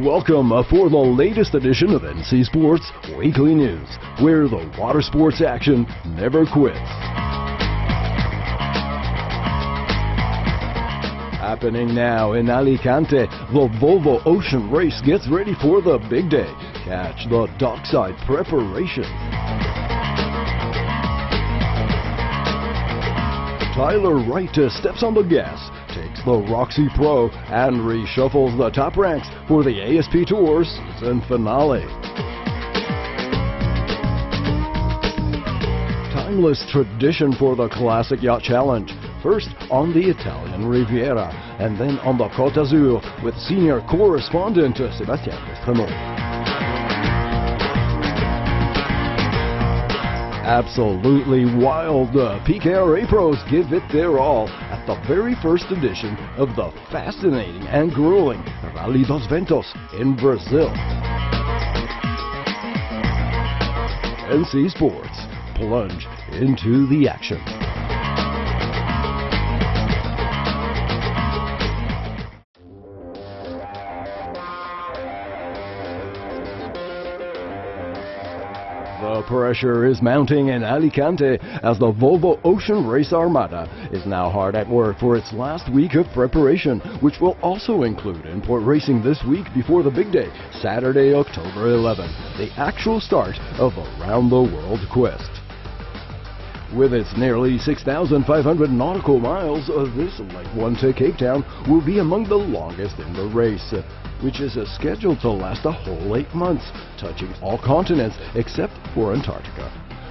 Welcome for the latest edition of NC Sports Weekly News, where the water sports action never quits. Happening now in Alicante, the Volvo Ocean Race gets ready for the big day. Catch the dockside preparation. Wright steps on the gas, takes the Roxy Pro, and reshuffles the top ranks for the ASP Tour season finale. Timeless tradition for the classic yacht challenge. First on the Italian Riviera, and then on the Cote Azur with senior correspondent Sebastien Destremau. Absolutely wild, the PKRA pros give it their all at the very first edition of the fascinating and grueling Rally dos Ventos in Brazil. NC Sports, plunge into the action. The pressure is mounting in Alicante as the Volvo Ocean Race Armada is now hard at work for its last week of preparation, which will also include import racing this week before the big day, Saturday, October 11, the actual start of a round-the-world quest. With its nearly 6,500 nautical miles, this light one to Cape Town will be among the longest in the race, which is scheduled to last a whole 8 months, touching all continents except for Antarctica.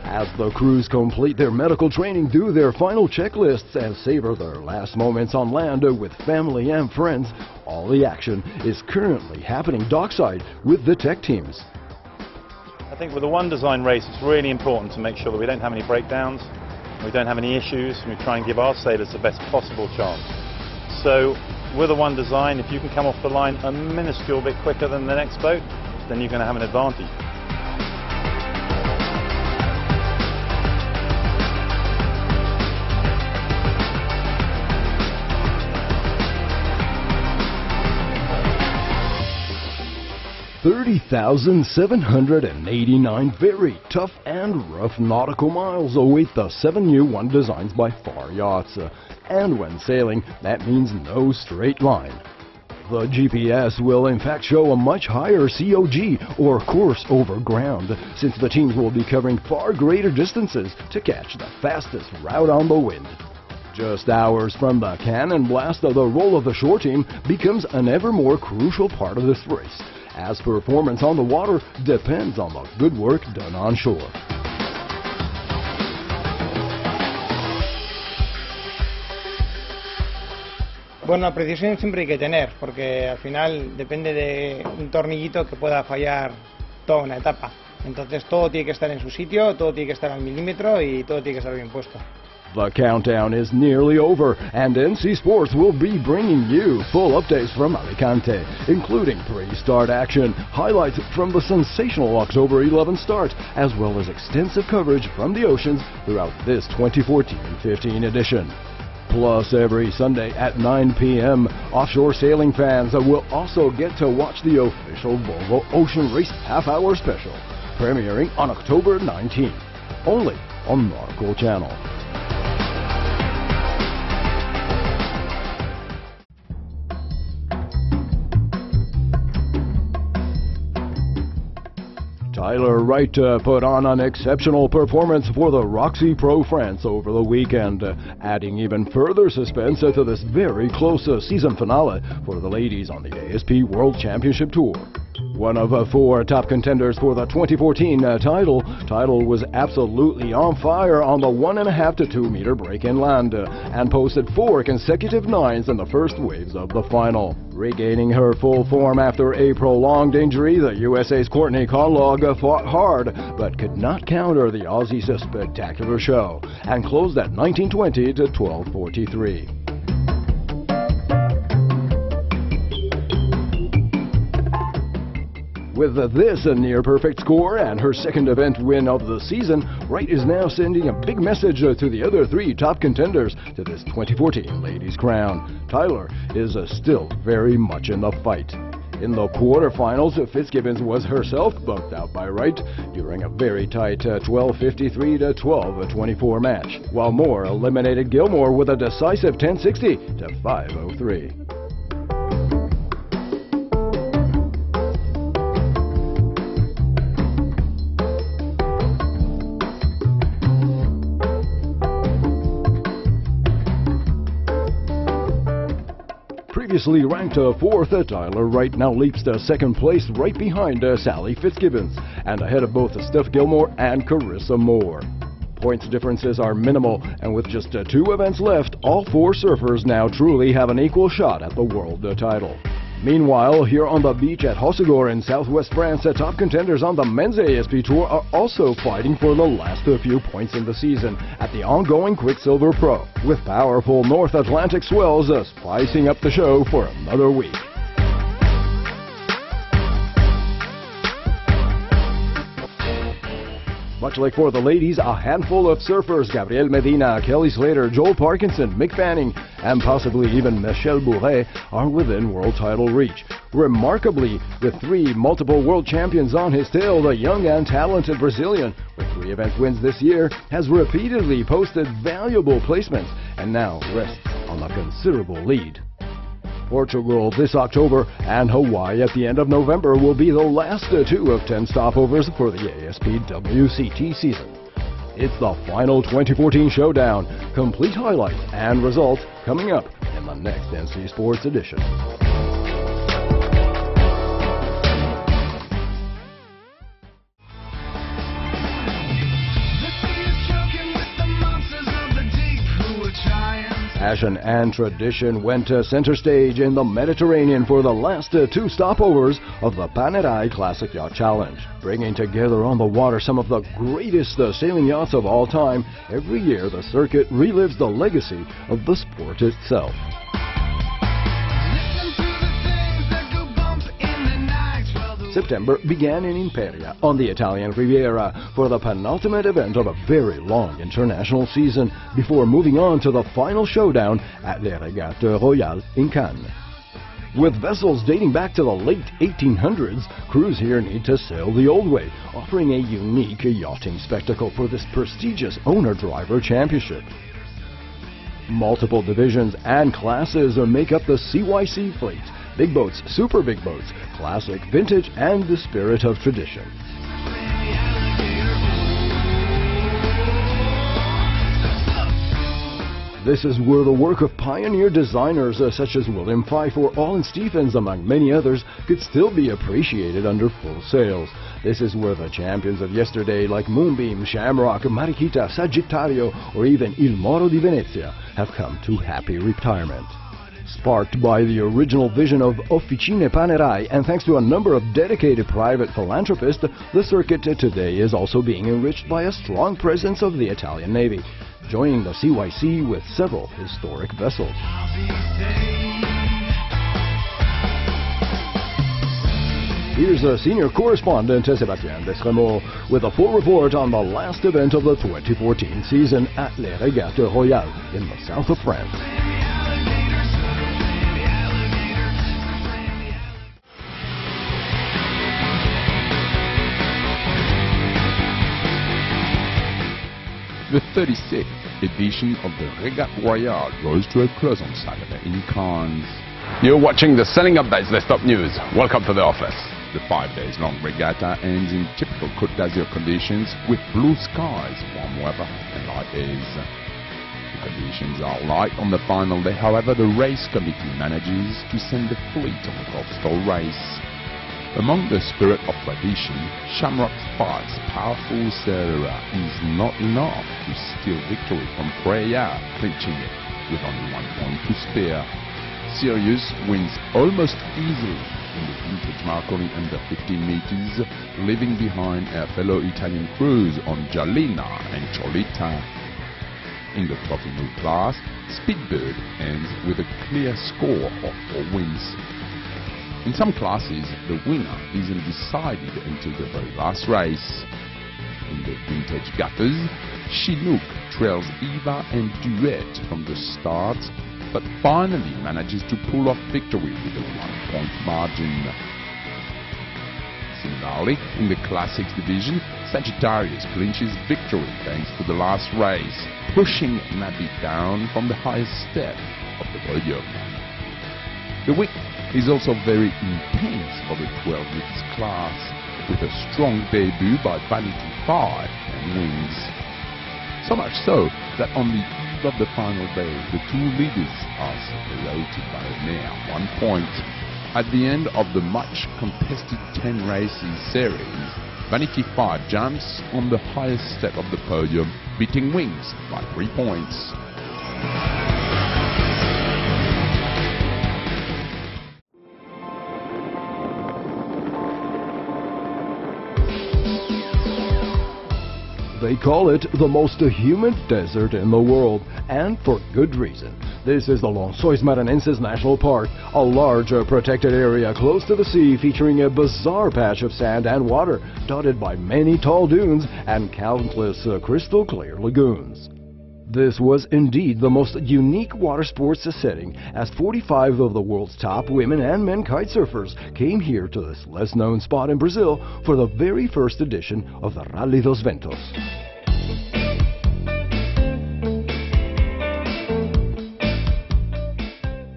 As the crews complete their medical training, do their final checklists, and savor their last moments on land with family and friends, all the action is currently happening dockside with the tech teams. I think with the one design race, it's really important to make sure that we don't have any breakdowns, we don't have any issues, and we try and give our sailors the best possible chance. So with a one design, if you can come off the line a minuscule bit quicker than the next boat, then you're going to have an advantage. $30,789 very tough and rough nautical miles await the 7 new one designs by Far yachts. And when sailing, that means no straight line. The GPS will in fact show a much higher COG, or course over ground, since the teams will be covering far greater distances to catch the fastest route on the wind. Just hours from the cannon blast, the role of the shore team becomes an ever more crucial part of this race, as performance on the water depends on the good work done on shore. Bueno, precisión siempre hay que tener, porque al final depende de un tornillito que pueda fallar toda una etapa. Entonces todo tiene que estar en su sitio, todo tiene que estar al milímetro y todo tiene que estar bien puesto. The countdown is nearly over, and NC Sports will be bringing you full updates from Alicante, including pre-start action, highlights from the sensational October 11 start, as well as extensive coverage from the oceans throughout this 2014-15 edition. Plus, every Sunday at 9 p.m., offshore sailing fans will also get to watch the official Volvo Ocean Race half-hour special, premiering on October 19th, only on Nautical Channel. Wright put on an exceptional performance for the Roxy Pro France over the weekend, adding even further suspense to this very close season finale for the ladies on the ASP World Championship Tour. One of 4 top contenders for the 2014 title was absolutely on fire on the 1.5 to 2 meter break inland, and posted 4 consecutive 9s in the first waves of the final. Regaining her full form after a prolonged injury, the USA's Courtney Conlog fought hard, but could not counter the Aussies' spectacular show, and closed at 19:20 to 12:43. With this a near-perfect score and her second event win of the season, Wright is now sending a big message to the other 3 top contenders to this 2014 Ladies' Crown. Tyler is still very much in the fight. In the quarterfinals, Fitzgibbons was herself bumped out by Wright during a very tight 12:53 to 12:24 match, while Moore eliminated Gilmore with a decisive 10:60 to 5:03. Previously ranked fourth, Tyler Wright now leaps to second place right behind Sally Fitzgibbons and ahead of both Steph Gilmore and Carissa Moore. Points differences are minimal, and with just 2 events left, all 4 surfers now truly have an equal shot at the world title. Meanwhile, here on the beach at Hossegor in southwest France, top contenders on the men's ASP Tour are also fighting for the last few points in the season at the ongoing Quicksilver Pro, with powerful North Atlantic swells spicing up the show for another week. Much like for the ladies, a handful of surfers, Gabrielle Medina, Kelly Slater, Joel Parkinson, Mick Fanning, and possibly even Michel Bourret, are within world title reach. Remarkably, with 3 multiple world champions on his tail, the young and talented Brazilian, with 3 event wins this year, has repeatedly posted valuable placements and now rests on a considerable lead. Portugal this October and Hawaii at the end of November will be the last 2 of 10 stopovers for the ASP WCT season. It's the final 2014 showdown. Complete highlights and results coming up in the next NC Sports edition. Passion and tradition went to center stage in the Mediterranean for the last 2 stopovers of the Panerai Classic Yacht Challenge. Bringing together on the water some of the greatest sailing yachts of all time, every year the circuit relives the legacy of the sport itself. September began in Imperia on the Italian Riviera for the penultimate event of a very long international season before moving on to the final showdown at Les Regattes Royales in Cannes. With vessels dating back to the late 1800s, crews here need to sail the old way, offering a unique yachting spectacle for this prestigious owner-driver championship. Multiple divisions and classes make up the CYC fleet. Big boats, super big boats, classic, vintage, and the spirit of tradition. This is where the work of pioneer designers such as William Fife or Olin Stephens, among many others, could still be appreciated under full sails. This is where the champions of yesterday like Moonbeam, Shamrock, Mariquita, Sagittario, or even Il Moro di Venezia have come to happy retirement. Sparked by the original vision of Officine Panerai and thanks to a number of dedicated private philanthropists, the circuit today is also being enriched by a strong presence of the Italian Navy, joining the CYC with several historic vessels. Here's a senior correspondent, Sebastien Destremau, with a full report on the last event of the 2014 season at Les Regattes Royales in the south of France. The 36th edition of the Regatte Royale draws to a close on Saturday in Cannes. You're watching the Sailing Updates Desktop News. Welcome to the office. The 5 days long regatta ends in typical Côte d'Azur conditions with blue skies, warm weather and light haze. The conditions are light on the final day, however the race committee manages to send the fleet on a coastal race. Among the spirit of tradition, Shamrock Spike's powerful sailor is not enough to steal victory from Freya, clinching it with only 1 point to spare. Sirius wins almost easily in the vintage Marconi under 15 meters, leaving behind her fellow Italian crews on Giallina and Cholita. In the Trophy Move class, Speedbird ends with a clear score of 4 wins. In some classes, the winner isn't decided until the very last race. In the vintage gutters, Chinook trails Eva and Duet from the start, but finally manages to pull off victory with a 1-point margin. Similarly, in the Classics division, Sagittarius clinches victory thanks to the last race, pushing Nabi down from the highest step of the podium. The week is also very intense for the 12 meters class, with a strong debut by Vanity 5 and Wings. So much so that on the eve of the final day, the two leaders are separated by a mere 1 point. At the end of the much contested 10 races series, Vanity 5 jumps on the highest step of the podium, beating Wings by 3 points. They call it the most humid desert in the world, and for good reason. This is the Lençóis Maranhenses National Park, a large protected area close to the sea featuring a bizarre patch of sand and water, dotted by many tall dunes and countless crystal clear lagoons. This was indeed the most unique water sports setting, as 45 of the world's top women and men kitesurfers came here to this less-known spot in Brazil for the very first edition of the Rally dos Ventos.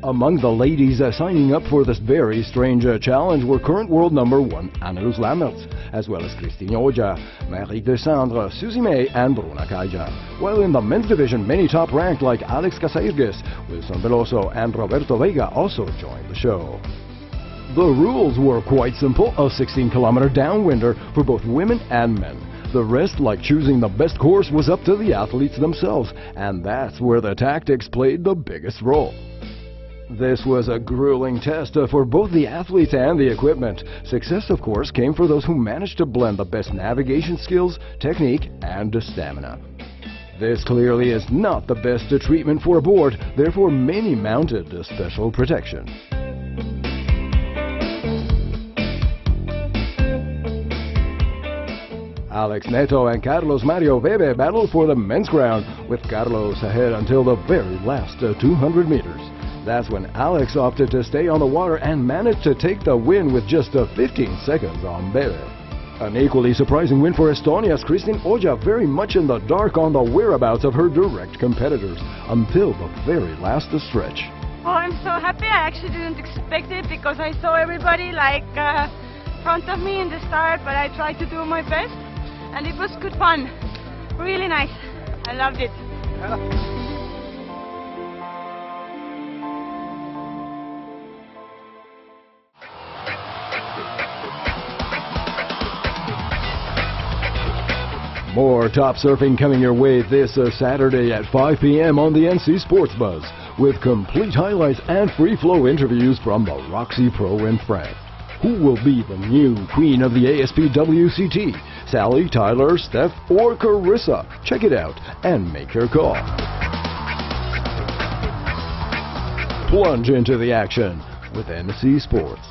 Among the ladies signing up for this very strange challenge were current world number 1 Annelus Lammerts, as well as Christine Oja, Marie Desandre, Suzy May and Bruna Kaija. While in the men's division, many top-ranked like Alex Casairgues, Wilson Veloso and Roberto Vega also joined the show. The rules were quite simple, a 16-kilometer downwinder for both women and men. The rest, like choosing the best course, was up to the athletes themselves, and that's where the tactics played the biggest role. This was a grueling test for both the athletes and the equipment. Success, of course, came for those who managed to blend the best navigation skills, technique, and stamina. This clearly is not the best treatment for a board, therefore many mounted special protection. Alex Neto and Carlos Mario Bebe battled for the men's crown, with Carlos ahead until the very last 200 meters. That's when Alex opted to stay on the water and managed to take the win with just 15 seconds on Bebe. An equally surprising win for Estonia's Christine Oja, very much in the dark on the whereabouts of her direct competitors until the very last stretch. Oh, I'm so happy. I actually didn't expect it because I saw everybody like front of me in the start, but I tried to do my best and it was good fun. Really nice. I loved it. More top surfing coming your way this Saturday at 5 p.m. on the NC Sports Buzz, with complete highlights and free-flow interviews from the Roxy Pro in France. Who will be the new queen of the ASP WCT? Sally, Tyler, Steph, or Carissa? Check it out and make your call. Plunge into the action with NC Sports.